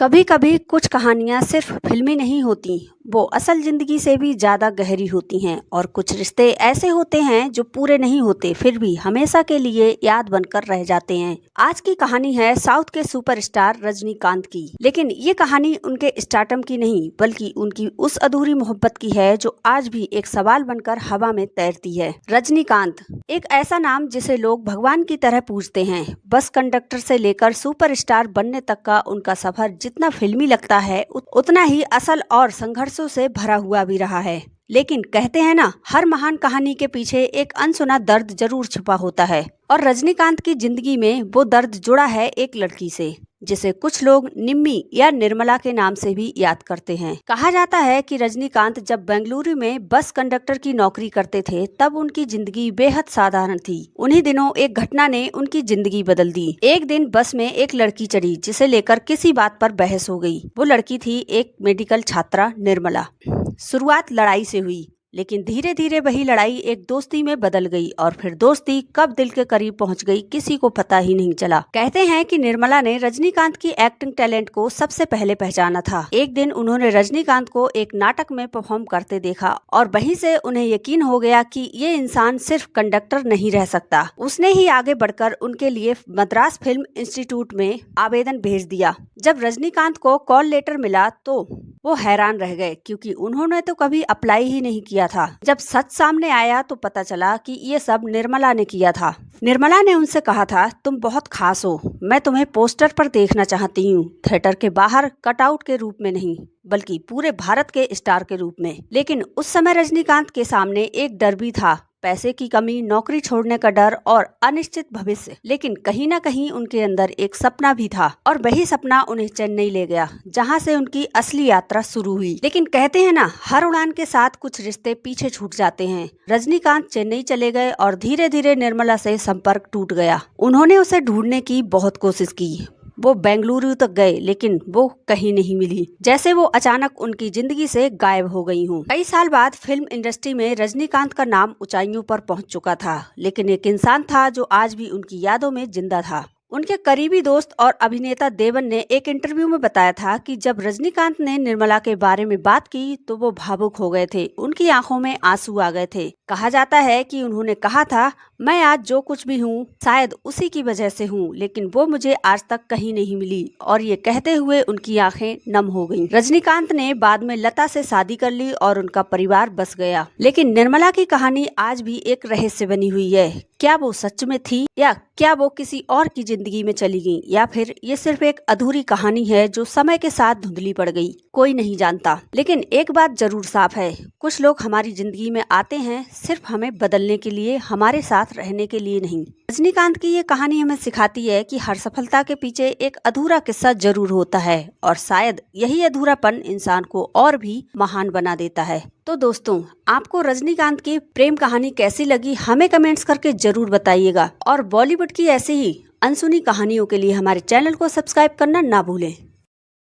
कभी कभी कुछ कहानियाँ सिर्फ फिल्मी नहीं होती, वो असल जिंदगी से भी ज्यादा गहरी होती हैं। और कुछ रिश्ते ऐसे होते हैं जो पूरे नहीं होते फिर भी हमेशा के लिए याद बनकर रह जाते हैं। आज की कहानी है साउथ के सुपरस्टार रजनीकांत की। लेकिन ये कहानी उनके स्टारडम की नहीं बल्कि उनकी उस अधूरी मोहब्बत की है जो आज भी एक सवाल बनकर हवा में तैरती है। रजनीकांत एक ऐसा नाम जिसे लोग भगवान की तरह पूजते हैं। बस कंडक्टर से लेकर सुपरस्टार बनने तक का उनका सफर जितना फिल्मी लगता है उतना ही असल और संघर्षों से भरा हुआ भी रहा है। लेकिन कहते हैं ना, हर महान कहानी के पीछे एक अनसुना दर्द जरूर छुपा होता है। और रजनीकांत की जिंदगी में वो दर्द जुड़ा है एक लड़की से जिसे कुछ लोग निम्मी या निर्मला के नाम से भी याद करते हैं। कहा जाता है कि रजनीकांत जब बेंगलुरु में बस कंडक्टर की नौकरी करते थे तब उनकी जिंदगी बेहद साधारण थी। उन्हीं दिनों एक घटना ने उनकी जिंदगी बदल दी। एक दिन बस में एक लड़की चढ़ी जिसे लेकर किसी बात पर बहस हो गई। वो लड़की थी एक मेडिकल छात्रा निर्मला। शुरुआत लड़ाई से हुई लेकिन धीरे धीरे वही लड़ाई एक दोस्ती में बदल गई और फिर दोस्ती कब दिल के करीब पहुंच गई किसी को पता ही नहीं चला। कहते हैं कि निर्मला ने रजनीकांत की एक्टिंग टैलेंट को सबसे पहले पहचाना था। एक दिन उन्होंने रजनीकांत को एक नाटक में परफॉर्म करते देखा और वहीं से उन्हें यकीन हो गया कि ये इंसान सिर्फ कंडक्टर नहीं रह सकता। उसने ही आगे बढ़कर उनके लिए मद्रास फिल्म इंस्टीट्यूट में आवेदन भेज दिया। जब रजनीकांत को कॉल लेटर मिला तो वो हैरान रह गए क्योंकि उन्होंने तो कभी अप्लाई ही नहीं किया था। जब सच सामने आया तो पता चला कि ये सब निर्मला ने किया था। निर्मला ने उनसे कहा था, तुम बहुत खास हो, मैं तुम्हें पोस्टर पर देखना चाहती हूँ, थिएटर के बाहर कटआउट के रूप में नहीं बल्कि पूरे भारत के स्टार के रूप में। लेकिन उस समय रजनीकांत के सामने एक डर भी था, पैसे की कमी, नौकरी छोड़ने का डर और अनिश्चित भविष्य। लेकिन कहीं ना कहीं उनके अंदर एक सपना भी था और वही सपना उन्हें चेन्नई ले गया जहां से उनकी असली यात्रा शुरू हुई। लेकिन कहते हैं ना, हर उड़ान के साथ कुछ रिश्ते पीछे छूट जाते हैं। रजनीकांत चेन्नई चले गए और धीरे धीरे निर्मला से संपर्क टूट गया। उन्होंने उसे ढूंढने की बहुत कोशिश की। वो बेंगलुरु तक गए लेकिन वो कहीं नहीं मिली, जैसे वो अचानक उनकी जिंदगी से गायब हो गई हूँ। कई साल बाद फिल्म इंडस्ट्री में रजनीकांत का नाम ऊंचाइयों पर पहुंच चुका था, लेकिन एक इंसान था जो आज भी उनकी यादों में जिंदा था। उनके करीबी दोस्त और अभिनेता देवन ने एक इंटरव्यू में बताया था कि जब रजनीकांत ने निर्मला के बारे में बात की तो वो भावुक हो गए थे, उनकी आंखों में आंसू आ गए थे। कहा जाता है कि उन्होंने कहा था, मैं आज जो कुछ भी हूँ शायद उसी की वजह से हूँ, लेकिन वो मुझे आज तक कहीं नहीं मिली। और ये कहते हुए उनकी आंखें नम हो गईं। रजनीकांत ने बाद में लता से शादी कर ली और उनका परिवार बस गया। लेकिन निर्मला की कहानी आज भी एक रहस्य बनी हुई है। क्या वो सच में थी या क्या वो किसी और की जिंदगी में चली गई, या फिर ये सिर्फ एक अधूरी कहानी है जो समय के साथ धुंधली पड़ गई, कोई नहीं जानता। लेकिन एक बात जरूर साफ है, कुछ लोग हमारी जिंदगी में आते हैं सिर्फ हमें बदलने के लिए, हमारे साथ रहने के लिए नहीं। रजनीकांत की ये कहानी हमें सिखाती है कि हर सफलता के पीछे एक अधूरा किस्सा जरूर होता है और शायद यही अधूरापन इंसान को और भी महान बना देता है। तो दोस्तों, आपको रजनीकांत की प्रेम कहानी कैसी लगी हमें कमेंट्स करके जरूर बताइएगा। और बॉलीवुड की ऐसी ही अनसुनी कहानियों के लिए हमारे चैनल को सब्सक्राइब करना ना भूलें।